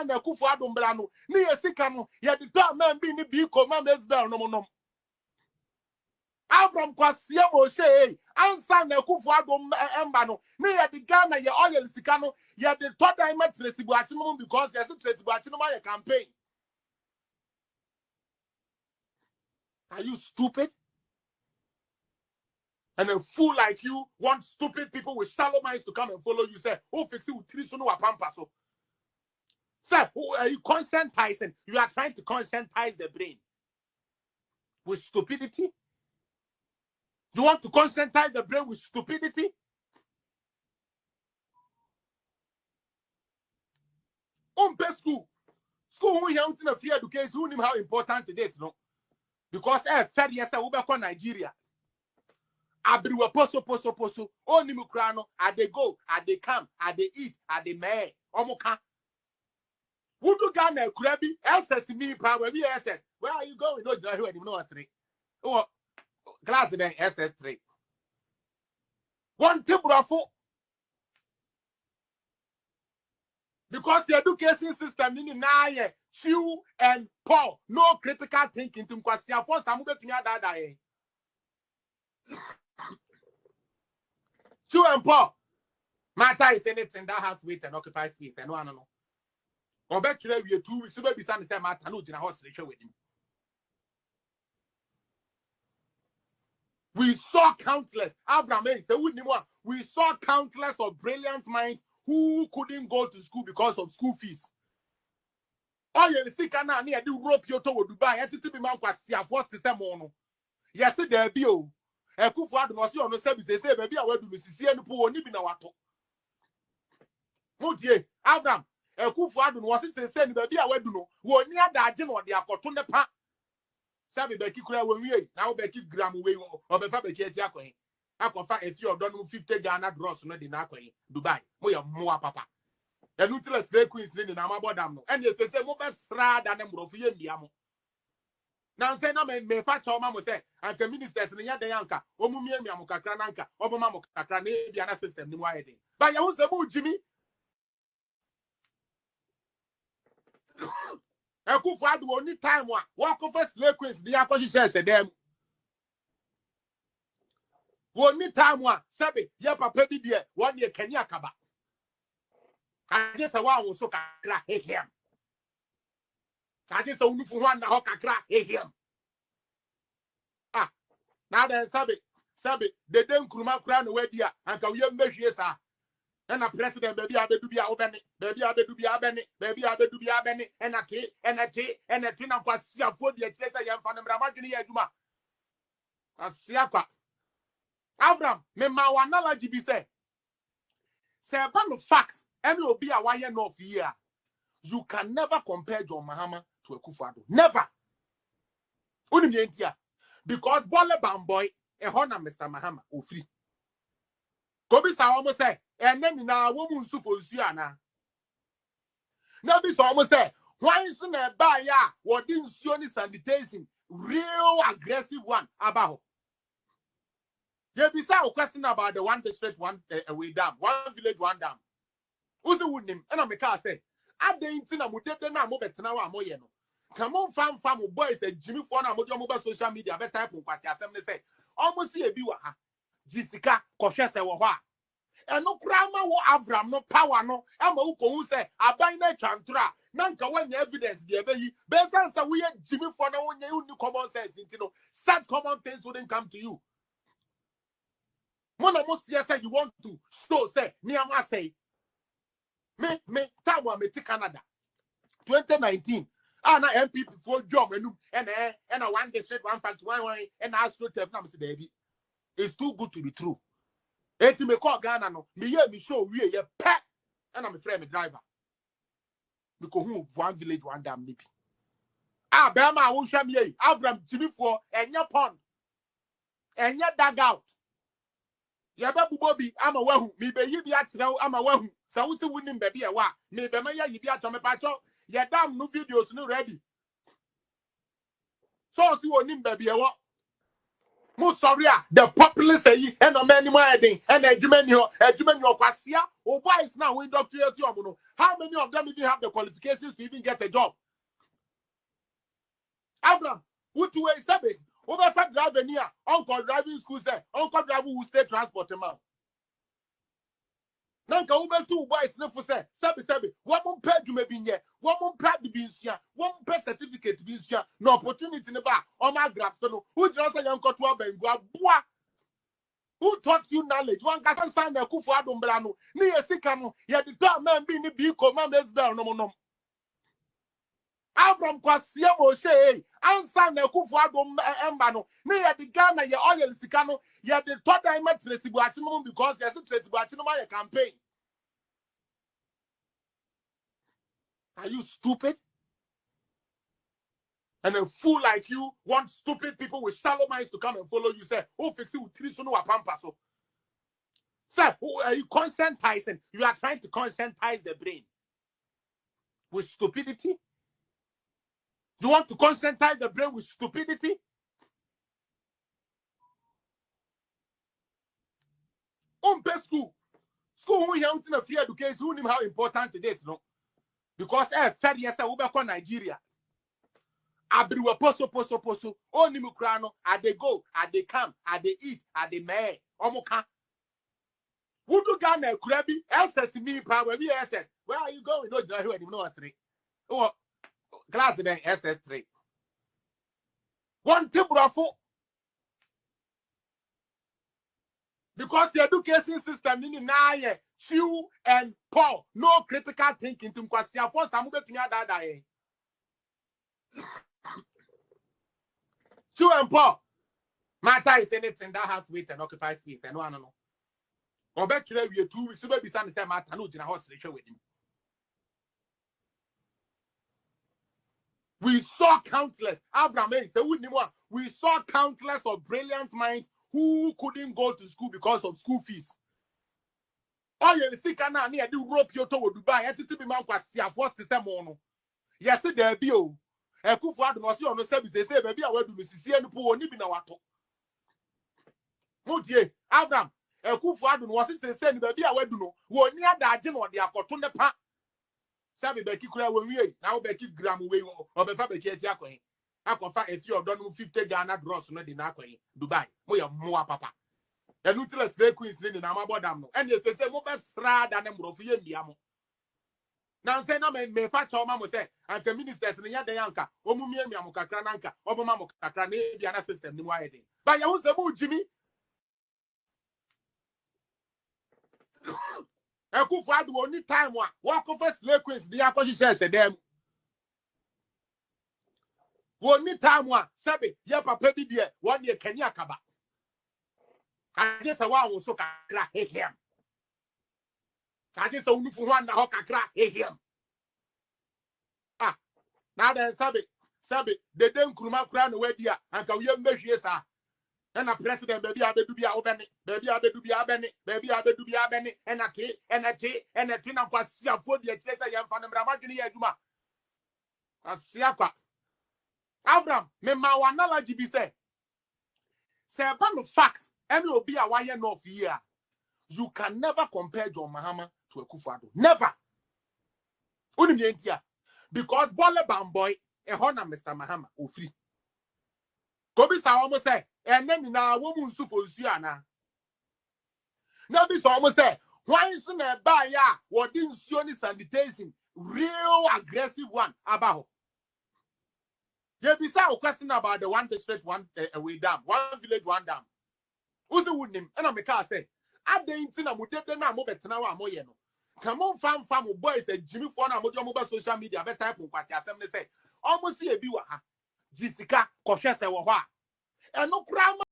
ansa na Akufo Addo bra no ne ye sika no ye de to man bi ni bi ko man Mesbel no nom Avram Kwasia Moshe ansa na Akufo Addo emba no ne ye de Ghana ye oil sika no ye de to diamond Tracy Boakye no because ye say Tracy Boakye no my campaign. Are you stupid? And a fool like you want stupid people with shallow minds to come and follow you. Say, oh, fix it with traditional pampa. So, sir, who are you conscientizing? You are trying to conscientize the brain with stupidity. You want to conscientize the brain with stupidity? School who young to free education, who knew how important it is, no? Because fed yes, I will Nigeria. Abriwa poso. Oh, Nimukrano, are they go, are they come, are they eat, are they may, Omoka. Who do Ghana, Krabi, SS me, power, SS. Where are you going? No, you don't know, oh, class then SS3. One Tibrafo. Because the education system in Naya, Chew and Paul, no critical thinking to question for some get me that. Chew and Paul, matter is anything that has weight and occupies space, and one no. Or bet you we 2 weeks, so maybe some say matter no in a hospital with him. We saw countless, Abraham say we saw countless of brilliant minds who couldn't go to school because of school fees. Oh, you see, can I near the rope you to Dubai? And to be man was forced to say mono. Yes, there be oh. A Akufo Addo was on the service, say, baby, I will do Mississippi and poor Nibina Wato. Moutier, Abraham, a Akufo Addo was saying, baby, I will do no. One near that general, they are caught on the pack. Sabi Becky Cray when we now Becky Gram away or Becky Jacqueline. I confess if you have done 50 Ghana dross, not in Dubai. More papa. The Nutless Day Queen's Linen, I'm about them. And you say, Mobile Srad and Mrofi and Diamo. Now say, no, may patch or mamma say, and the ministers in the Yanka, or Mumia Mukakrananka, or Mamma Kakranian system in Wadi. But you also move, Jimmy. Akufo Addo only time one walk over slave queens, the acquisition them. Only time one, Sabi, ya papa dear, 1 year Kenya Kaba. I just a one was so crack him. I just only for one now crack him. Ah, now then, Sabi, the damn Kuruma crown away dear, and can you measure, sir? And a president, baby, I do be a open, baby, I do be a benny, baby, I do be a benny, and a tea, and a tin of Quasia for the Chesa Yan Fan Ramagini Yaduma. A Siaka. Avram, me ma analogy be say. Say about facts, and will be a wire no fear. You can never compare John Mahama to Akufo Addo. Never. Unimientia. Because Bolle Bamboy, a honor Mr. Mahama, or free. Kobi sa almost say, and then now woman suppose you are now. Now this almost say, why isn't a buyer what didn't see any sanitation? Real aggressive one about. You be a question about the one district, one away dam, one village, one dam. Who's the wood name? And I'm a car say, I didn't see a muted now, mobile now, moyeno. Come on, farm boys, a Jimmy Fona, mobile social media, better type of Quasi Assembly say, almost see a viewer. Jessica, Koshesa, wa. And no grammar, wo Avram, no power, no. I'm who say, I buy no chantra. Nanka when evidence, the baby. Best answer, we had Jimmy Fona, when you knew common sense, you know, such common things wouldn't come to you. One of most yes, you want to so say, Niama say, me, Tawa, me, Canada, 2019. And I MP for job and a one district, 151, and Astro Tefnam, baby. It's too good to be true. And to me call Ghana, no, me show we a pet, and I'm a friend driver. Because who one village, one dam, maybe. Ah, Bama, who shall me, Avram, Jimmy for, and your pond, and your dugout. Yababu Bobby, I'm a well, me be you be at now, I'm a well, so who's the winning baby a wa, me be my you be at my patcho, ya damn no videos no ready. So see what him baby a what. Mo sorry the populace yi and no many more heading and edumani kwasia o boys now we doctorate you amuno. How many of them even have the qualifications to even get a job? Abraham, what you say be? Over fat driver near uncle driving school say uncle driver who stay transport man. Nanka ube two boys no for say sabi one more pay to me binye one more pay the binsia one pay certificate binsia no opportunity ne ba on my graph so no who just say yanko to abengua boa who taught you knowledge one can sign a kufu adom brano ni esika no ye the top man be ni bi ko man bell no Avram kwasia mo she ansa na kufu adom emba no ni ye the Ghana ye oil sika no ye the third diamond tresibu achino because ye tresibu achino ma ye campaign. Are you stupid? And a fool like you want stupid people with shallow minds to come and follow you. Say, oh, fix it with three so no pampaso. Sir, who are you conscientizing? You are trying to conscientize the brain with stupidity? You want to conscientize the brain with stupidity? School. School who young to free education, who knew how important it is, no? Because fair yes, I will back on Nigeria. Abriwa poso. Oh, Nimukrano, they go, they come, they eat, they may. Omoka. Who do Ghana Krabi? SS me power, SS. Where are you going? No, you know anymore. Oh, class then SS3. One timbrafo. Because the education system in Naya, Chew and Paul, no critical thinking to question for some of the that. Chew and Paul. Matter is anything that has weight and occupies space, and one no. Or better, we are 2 weeks to be some say matter no in a house with him. We saw countless. Abraham said, we saw countless of brilliant minds who couldn't go to school because of school fees. Oh, you see, can I near the rope you to Dubai? I think man was here for the same. Yes, there be oh. A coup for no see on the service. They say, baby, I will do Mississippi and poor Nibina Wato. Moutier, Abraham, a coup for was it saying, baby, I will do no. One near that general, they are caught on the path. Sabi Becky Kura when we now Becky Gram away or Befa Becky Jacquin. I confess if you have done 50 Ghana gross no di Nakwe, Dubai, more papa. The nutless slave queens in Amabodam, and yes, they say more srad and Brofian Diamo. Now say no me patch or mamma say, and the ministers in the Yanka, Omumia Mukakrananka, Obama Kakrane, Diana system, no idea. But you was a mood, Jimmy. I could find the only time one walk over slave queens, the acquisition said them. Only time one, Sabi, Yapa Petty dear, 1 year Kenya Kaba. I guess a one was so crack him. I just only for one the hoka crack him. Ah, now then, Sabi, they don't Kruma crown away dear, and can we measure, sir? And a president, baby, I do be our Benny, baby, I do be our Benny, baby, I do be our Benny, and a tea, and a tin of what see a food, yet, yes, I am from the Ramagini Yaduma. A siaka. Avram, me ma analogy be say. Say about facts, and will be a wire north year. You can never compare John Mahama to a Kufado. Never. Only because Bolle Bamboy, a honor Mr. Mahama, or free. Kobe almost say, and then now woman suppose you are now. Now this almost say, why isn't a buyer what didn't see any sanitation? Real aggressive one about. Yeah, besides a question about the one district, one away dam, one village, one dam. Who's the wood name? And I'm a car say, I didn't see a mutete now, mobile now, moyeno. Come on, farm boys, and Jimmy Fona, mobile social media, better type of Quasi Assembly say, almost see a viewer. Jessica, Cochesse, and no crime.